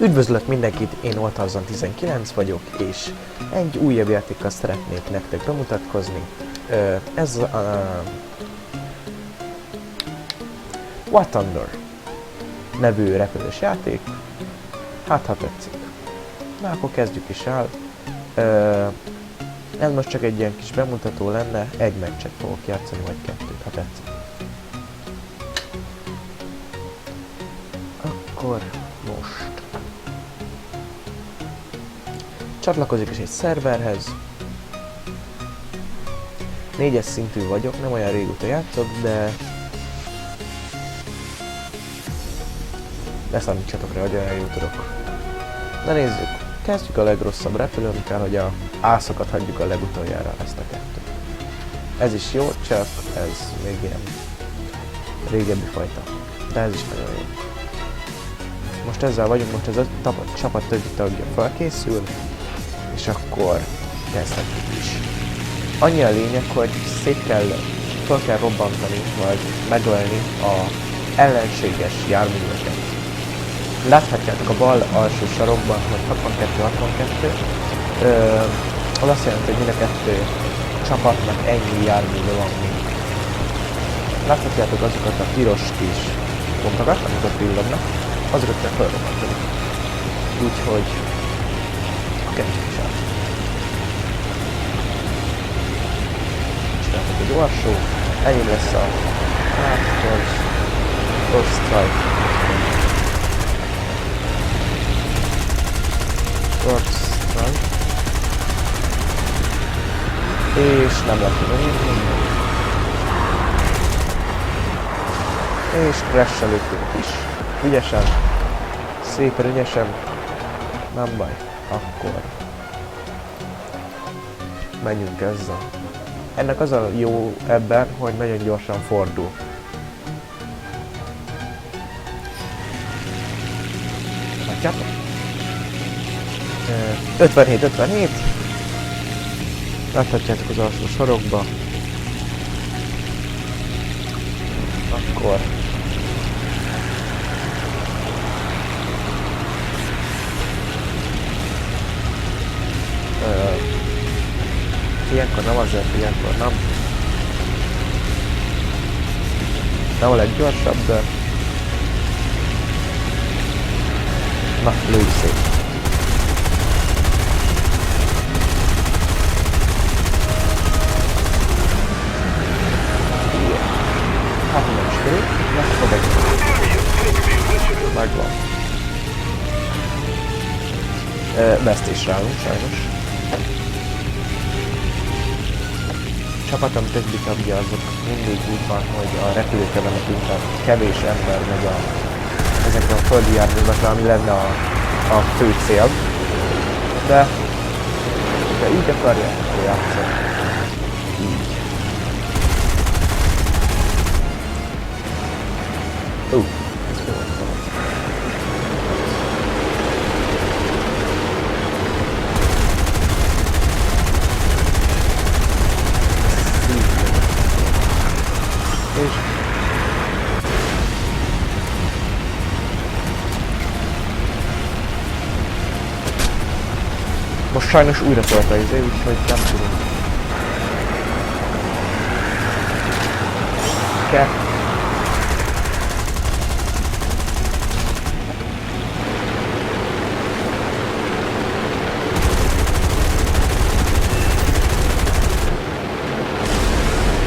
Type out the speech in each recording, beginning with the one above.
Üdvözlök mindenkit, én Oldtarzan19 vagyok, és egy újabb játékkal szeretnék nektek bemutatkozni. Ez a War Thunder nevű repülős játék. Hát, ha tetszik. Na, akkor kezdjük is el. Ez most csak egy ilyen kis bemutató lenne, egy meccset fogok játszani, vagy kettőt, ha tetszik. Akkor most csatlakozik is egy szerverhez. 4-es szintű vagyok, nem olyan régóta játszok, de ne számítsatok rá, hogy olyan jó tudok. Na nézzük, kezdjük a legrosszabb repülőnkkel, hogy a ászokat hagyjuk a legutoljára, ezt a kettőt. Ez is jó, csak ez még ilyen régebbi fajta, de ez is nagyon jó. Most ezzel vagyunk, most ez a csapat többi tagja felkészül, és akkor kezdhetjük is. Annyi a lényeg, hogy fel kell robbantani, vagy megölni az ellenséges járműveket. Láthatjátok a bal alsó sarokban, hogy 62-62. Az azt jelenti, hogy mind a kettő csapatnak ennyi járműve van még. Láthatjátok azokat a piros kis pontokat, amik ott villognak, azokat kell felrobbantani. Úgyhogy kezdjük is el. Csináltuk egy orsó, ennyi lesz a First Strike. First Strike. És nem lehet tudni. És crash-sel lőttünk is. Ügyesen. Szépen ügyesen. Nem baj. Akkor menjünk ezzel. Ennek az a jó ebben, hogy nagyon gyorsan fordul. Látjátok? 57-57. Láthatjátok az alsó sarokba. Akkor ilyenkor nem azért, ilyenkor nem. Nem a leggyorsabb, de... Na, lőj szép. Hát nem is körül, megfog egy. Megvan. Vesztés rálunk, sajnos. Csapatom többi tagja azok mindig úgy van, hogy a repülőkre menekünk, tehát kevés ember megy ezekre a földi járművekre, ami lenne a fő cél. De így akarják, akkor játszani. Így. Ez jó volt. És most sajnos újra tölt a izé, úgyhogy nem tudunk.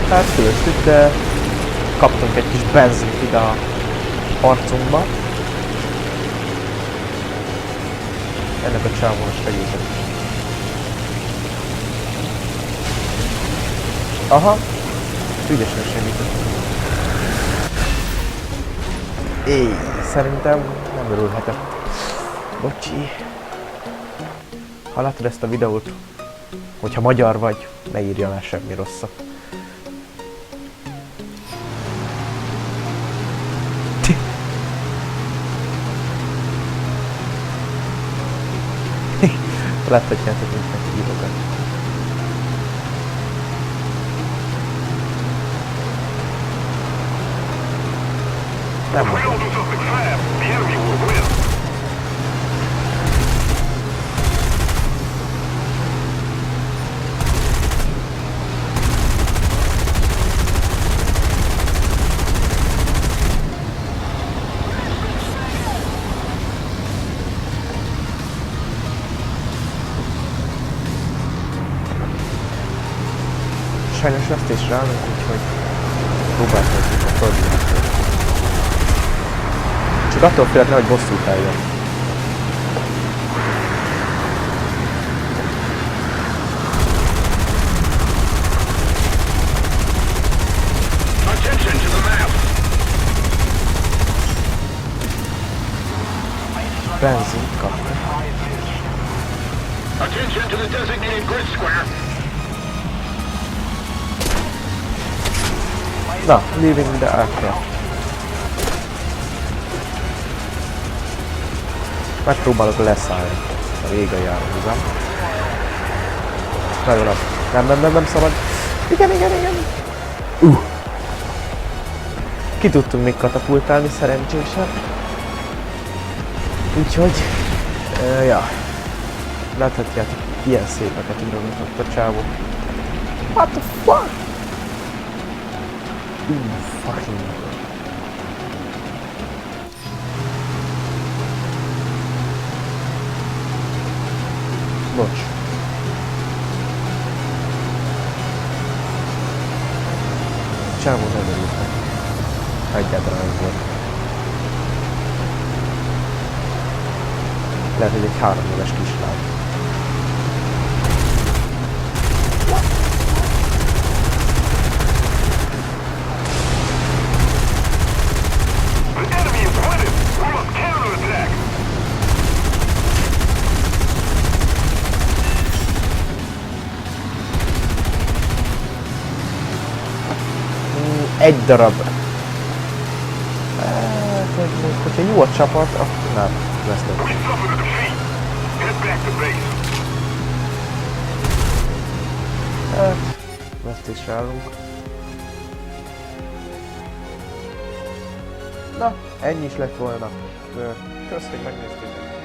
Hát fölöztük, de kaptunk egy kis benzint ide a arcunkba. Ennek a csávónak segítek. Aha, ügyesen segített. Szerintem nem örülhetett. Bocsi. Ha látod ezt a videót, hogyha magyar vagy, ne írjál el semmi rosszat. Láthatjátok, mint neki írogat. Nem mondom. sajnos vesztésre állunk, úgyhogy próbálkozunk a fordulásról. Csak attól félek, hogy bosszút eljön. Benzint kapta. Attention to the designated grid square. Na, leaving the aircraft. Megpróbálok leszállni a vége járművem. Nagyon az. Nem szabad. Igen. Ki tudtunk még katapultálni szerencsésen. Úgyhogy... ja. Láthatjátok, ilyen szépeket írogatott a csávó. What the fuck? Fucking... Bocs. Csávó nem örült meg. Egyáltalán nem volt. Lehet, hogy egy 3 éves kislány. Egy darab. Hogyha jó a csapat, akkor nem vesztett. Hát, vesztésre állunk. Na, ennyi is lett volna. Köszönjük, megnéztétek.